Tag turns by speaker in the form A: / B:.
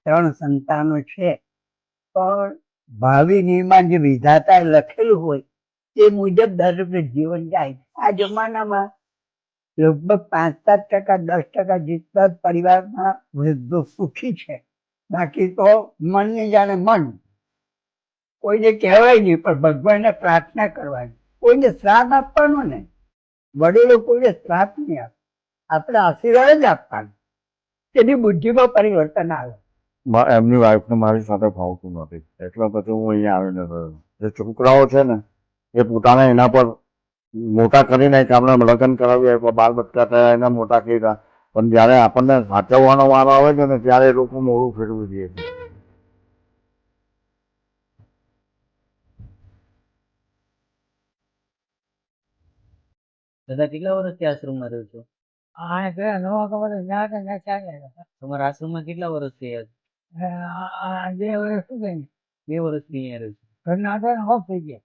A: 3 સંતાનો છે, પણ ભાવિ નિર્માણ જે વિધાતાએ લખેલું હોય તે મુજબ દરેકને જીવન જાય. આ જમાનામાં લગભગ 5-7%, 10% જેટલા પરિવારમાં વૃદ્ધો સુખી છે. બાકી તો મન ને જાણે મન. કોઈને કહેવાય નહીં, પણ ભગવાનને પ્રાર્થના કરવાની. કોઈને શ્રાપ આપવાનો ને, વડીલો કોઈને શ્રાપ નહીં આપે, આપણે આશીર્વાદ જ આપવાના. તેની બુદ્ધિમાં પરિવર્તન આવે.
B: એમની વાઈફને મારી સાથે ફાવતું નથી, એટલે પછી હું અહીંયા આવીને રહ્યો. જે છોકરાઓ છે ને એ પોતાને એના પર મોટા કરી નાખ્યા, આપણે લગ્ન કરાવી આપ્યા, બાળ બચ્ચા થયા, એના મોટા કર્યા, પણ જ્યારે આપણને સાચવવાનો વારો આવે છે ને ત્યારે એ લોકો મોડું ફેરવી દે છે.
C: દાદા કેટલા વર્ષથી આશ્રમમાં રહો છો? તમારા આશ્રમમાં કેટલા વર્ષ થયા?
A: 2 વર્ષ શું કઈ
C: 2 વર્ષથી અહીંયા રહો છો.
A: ઘરના ઓફ થઈ ગયા.